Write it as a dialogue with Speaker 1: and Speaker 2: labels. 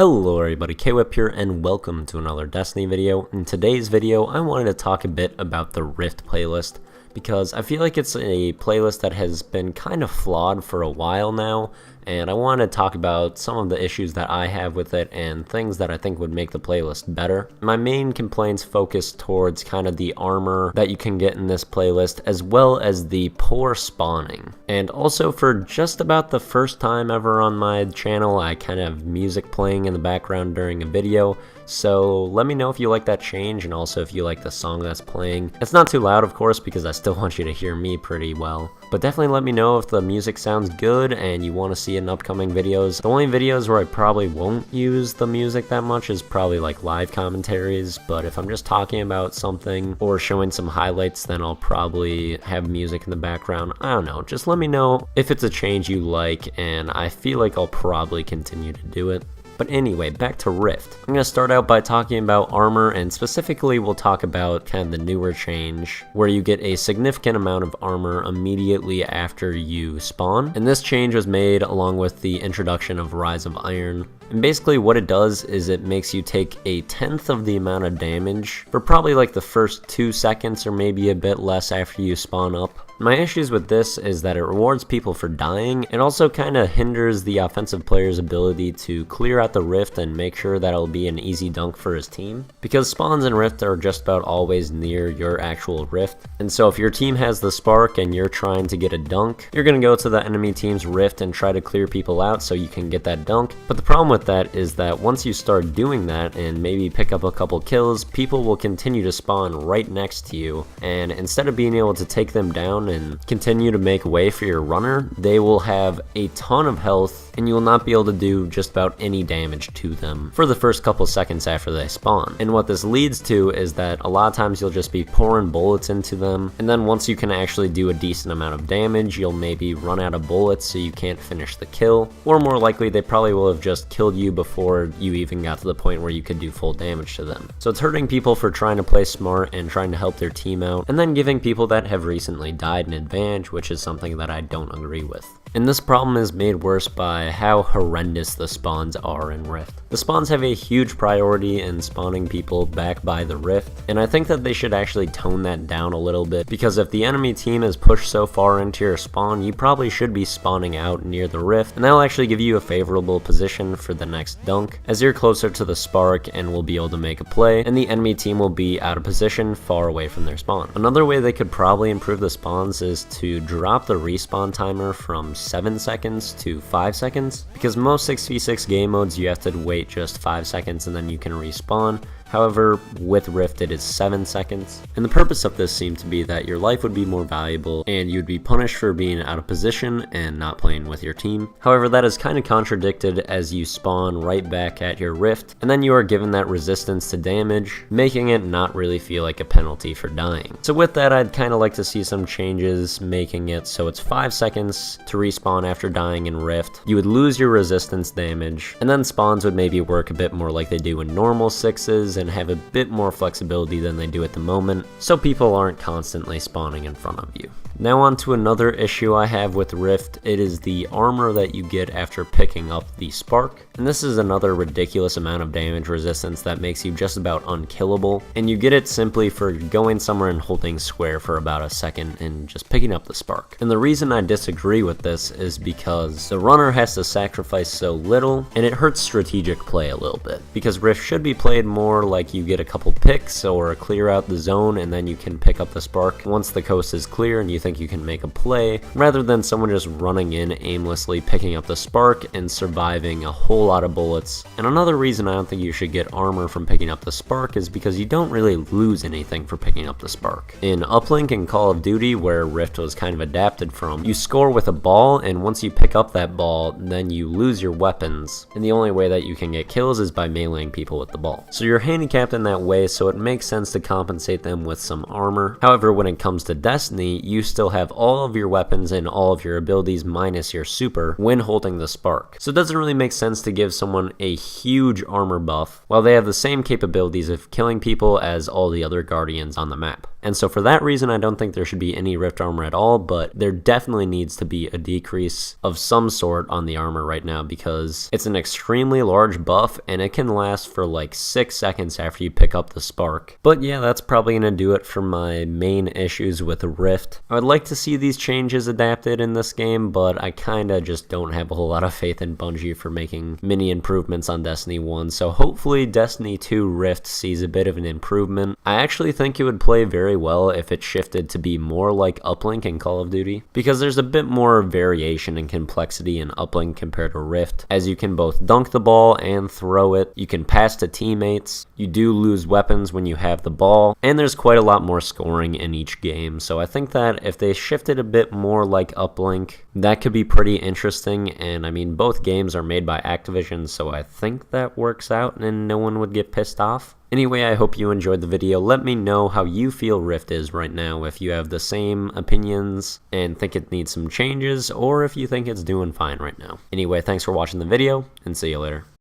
Speaker 1: Hello everybody, K-Whip here and welcome to another Destiny video. In today's video, I wanted to talk a bit about the Rift playlist because I feel like it's a playlist that has been kind of flawed for a while now, and I want to talk about some of the issues that I have with it and things that I think would make the playlist better. My main complaints focus towards kind of the armor that you can get in this playlist, as well as the poor spawning. And also, for just about the first time ever on my channel, I kind of have music playing in the background during a video. So let me know if you like that change, and also if you like the song that's playing. It's not too loud, of course, because I still want you to hear me pretty well. But definitely let me know if the music sounds good and you want to see it in upcoming videos. The only videos where I probably won't use the music that much is probably like live commentaries, but if I'm just talking about something or showing some highlights, then I'll probably have music in the background. I don't know, just let me know if it's a change you like, and I feel like I'll probably continue to do it. But anyway, back to Rift. I'm going to start out by talking about armor, and specifically we'll talk about kind of the newer change where you get a significant amount of armor immediately after you spawn. And this change was made along with the introduction of Rise of Iron. And basically what it does is it makes you take a tenth of the amount of damage for probably like the first 2 seconds or maybe a bit less after you spawn up. My issues with this is that it rewards people for dying. It also kind of hinders the offensive player's ability to clear out the Rift and make sure that it'll be an easy dunk for his team, because spawns in Rift are just about always near your actual Rift. And so if your team has the spark and you're trying to get a dunk, you're going to go to the enemy team's Rift and try to clear people out so you can get that dunk. But the problem with that is that once you start doing that and maybe pick up a couple kills, people will continue to spawn right next to you, and instead of being able to take them down and continue to make way for your runner, they will have a ton of health and you will not be able to do just about any damage to them for the first couple seconds after they spawn. And what this leads to is that a lot of times you'll just be pouring bullets into them, and then once you can actually do a decent amount of damage, you'll maybe run out of bullets so you can't finish the kill, or more likely they probably will have just killed you before you even got to the point where you could do full damage to them. So it's hurting people for trying to play smart and trying to help their team out, and then giving people that have recently died an advantage, which is something that I don't agree with. And this problem is made worse by how horrendous the spawns are in Rift. The spawns have a huge priority in spawning people back by the Rift, and I think that they should actually tone that down a little bit, because if the enemy team is pushed so far into your spawn, you probably should be spawning out near the Rift, and that'll actually give you a favorable position for the next dunk, as you're closer to the spark and will be able to make a play, and the enemy team will be out of position far away from their spawn. Another way they could probably improve the spawns is to drop the respawn timer from 7 seconds to 5 seconds, because most 6v6 game modes you have to wait just 5 seconds and then you can respawn. However, with Rift it is 7 seconds, and the purpose of this seemed to be that your life would be more valuable and you'd be punished for being out of position and not playing with your team. However, that is kind of contradicted as you spawn right back at your Rift, and then you are given that resistance to damage, making it not really feel like a penalty for dying. So with that, I'd kind of like to see some changes, making it so it's 5 seconds to respawn after dying in Rift. You would lose your resistance damage, and then spawns would maybe work a bit more like they do in normal 6s, and have a bit more flexibility than they do at the moment, so people aren't constantly spawning in front of you. Now on to another issue I have with Rift. It is the armor that you get after picking up the spark, and this is another ridiculous amount of damage resistance that makes you just about unkillable, and you get it simply for going somewhere and holding square for about a second and just picking up the spark. And the reason I disagree with this is because the runner has to sacrifice so little, and it hurts strategic play a little bit, because Rift should be played more like you get a couple picks or clear out the zone and then you can pick up the spark once the coast is clear and you think you can make a play, rather than someone just running in aimlessly, picking up the spark and surviving a whole lot of bullets. And another reason I don't think you should get armor from picking up the spark is because you don't really lose anything for picking up the spark. In Uplink and Call of Duty, where Rift was kind of adapted from, you score with a ball, and once you pick up that ball, then you lose your weapons, and the only way that you can get kills is by meleeing people with the ball. So you're handing handicapped in that way, so it makes sense to compensate them with some armor. However, when it comes to Destiny, you still have all of your weapons and all of your abilities minus your super when holding the spark. So it doesn't really make sense to give someone a huge armor buff while they have the same capabilities of killing people as all the other guardians on the map. And so for that reason, I don't think there should be any rift armor at all, but there definitely needs to be a decrease of some sort on the armor right now because it's an extremely large buff and it can last for like 6 seconds after you pick up the spark. But yeah, that's probably going to do it for my main issues with Rift. I would like to see these changes adapted in this game, but I kinda just don't have a whole lot of faith in Bungie for making many improvements on Destiny 1, so hopefully Destiny 2 Rift sees a bit of an improvement. I actually think it would play very well if it shifted to be more like Uplink in Call of Duty, because there's a bit more variation and complexity in Uplink compared to Rift, as you can both dunk the ball and throw it, you can pass to teammates, you do lose weapons when you have the ball, and there's quite a lot more scoring in each game. So I think that if they shifted a bit more like Uplink, that could be pretty interesting. And I mean, both games are made by Activision, so I think that works out and no one would get pissed off. Anyway, I hope you enjoyed the video. Let me know how you feel Rift is right now, if you have the same opinions and think it needs some changes, or if you think it's doing fine right now. Anyway, thanks for watching the video, and see you later.